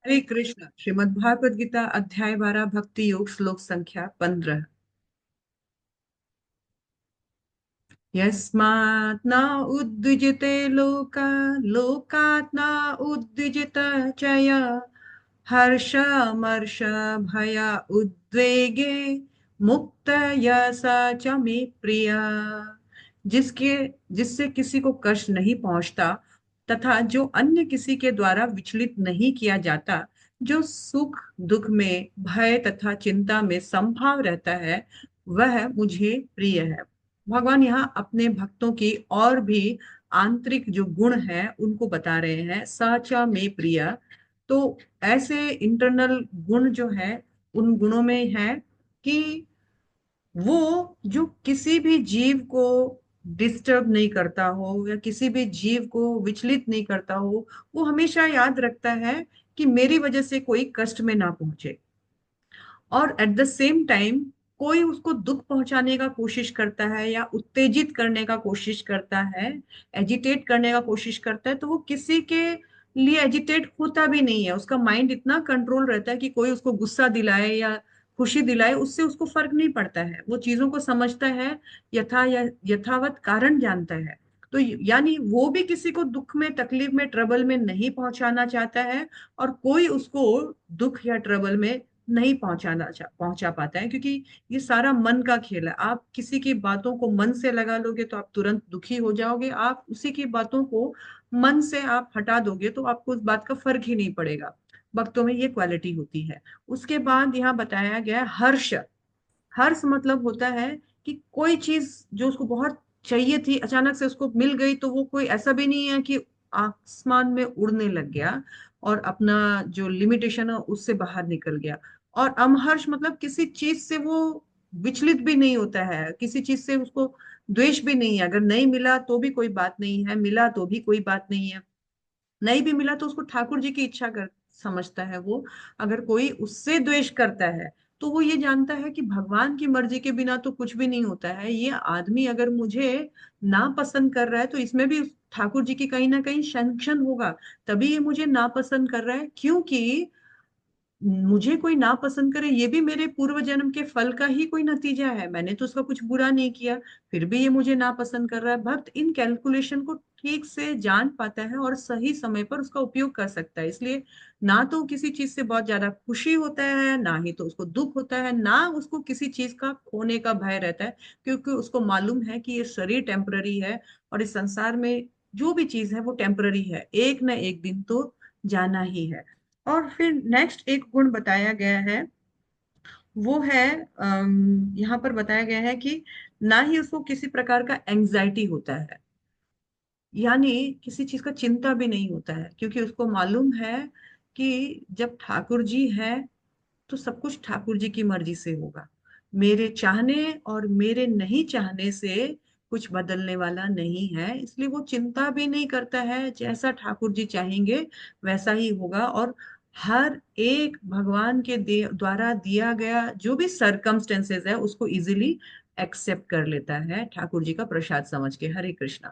हरे कृष्ण। श्रीमद् भागवत गीता अध्याय 12 भक्ति योग श्लोक संख्या 15। यस्मात् न उद्विजते लोका लोकात् न उद्विजित च यः हर्षमर्ष भय उद्वेगे मुक्त य स च मे प्रिय। जिसके जिससे किसी को कष्ट नहीं पहुंचता तथा जो अन्य किसी के द्वारा विचलित नहीं किया जाता, जो सुख दुख में भय तथा चिंता में संभाव रहता है, वह मुझे प्रिय है। भगवान यहाँ अपने भक्तों की और भी आंतरिक जो गुण है उनको बता रहे हैं, साचा में प्रिय। तो ऐसे इंटरनल गुण जो है, उन गुणों में है कि वो जो किसी भी जीव को डिस्टर्ब नहीं करता हो या किसी भी जीव को विचलित नहीं करता हो, वो हमेशा याद रखता है कि मेरी वजह से कोई कष्ट में ना पहुंचे। और एट द सेम टाइम कोई उसको दुख पहुंचाने का कोशिश करता है या उत्तेजित करने का कोशिश करता है, एजिटेट करने का कोशिश करता है, तो वो किसी के लिए एजिटेट होता भी नहीं है। उसका माइंड इतना कंट्रोल रहता है कि कोई उसको गुस्सा दिलाए या खुशी दिलाए, उससे उसको फर्क नहीं पड़ता है। वो चीजों को समझता है, या यथावत कारण जानता है। तो यानी वो भी किसी को दुख में, तकलीफ में, ट्रबल में नहीं पहुंचाना चाहता है, और कोई उसको दुख या ट्रबल में नहीं पहुंचा पाता है, क्योंकि ये सारा मन का खेल है। आप किसी की बातों को मन से लगा लोगे तो आप तुरंत दुखी हो जाओगे। आप उसी की बातों को मन से आप हटा दोगे तो आपको उस बात का फर्क ही नहीं पड़ेगा। भक्तों में ये क्वालिटी होती है। उसके बाद यहाँ बताया गया है हर्ष। हर्ष मतलब होता है कि कोई चीज जो उसको बहुत चाहिए थी, अचानक से उसको मिल गई, तो वो कोई ऐसा भी नहीं है कि आसमान में उड़ने लग गया और अपना जो लिमिटेशन है उससे बाहर निकल गया। और अमहर्ष मतलब किसी चीज से वो विचलित भी नहीं होता है, किसी चीज से उसको द्वेष भी नहीं है। अगर नहीं मिला तो भी कोई बात नहीं है, मिला तो भी कोई बात नहीं है। नहीं भी मिला तो उसको ठाकुर जी की इच्छा कर समझता है वो। अगर कोई उससे द्वेष करता है तो वो ये जानता है कि भगवान की मर्जी के बिना तो कुछ भी नहीं होता है। ये आदमी अगर मुझे ना पसंद कर रहा है तो इसमें भी ठाकुर जी की कहीं ना कहीं सैंक्शन होगा, तभी ये मुझे ना पसंद कर रहा है। क्योंकि मुझे कोई ना पसंद करे ये भी मेरे पूर्व जन्म के फल का ही कोई नतीजा है। मैंने तो उसका कुछ बुरा नहीं किया, फिर भी ये मुझे ना पसंद कर रहा है। भक्त इन कैलकुलेशन को ठीक से जान पाता है और सही समय पर उसका उपयोग कर सकता है। इसलिए ना तो किसी चीज से बहुत ज्यादा खुशी होता है, ना ही तो उसको दुख होता है, ना उसको किसी चीज का खोने का भय रहता है, क्योंकि उसको मालूम है कि ये शरीर टेम्पररी है और इस संसार में जो भी चीज है वो टेम्पररी है, एक ना एक दिन तो जाना ही है। और फिर नेक्स्ट एक गुण बताया गया है, वो है यहाँ पर बताया गया है कि ना ही उसको किसी प्रकार का एंजाइटी होता है, यानी किसी चीज का चिंता भी नहीं होता है, क्योंकि उसको मालूम है कि जब ठाकुर जी है तो सब कुछ ठाकुर जी की मर्जी से होगा। मेरे चाहने और मेरे नहीं चाहने से कुछ बदलने वाला नहीं है, इसलिए वो चिंता भी नहीं करता है। जैसा ठाकुर जी चाहेंगे वैसा ही होगा। और हर एक भगवान के द्वारा दिया गया जो भी सरकमस्टेंसेस है उसको इजीली एक्सेप्ट कर लेता है ठाकुर जी का प्रसाद समझ के। हरे कृष्णा।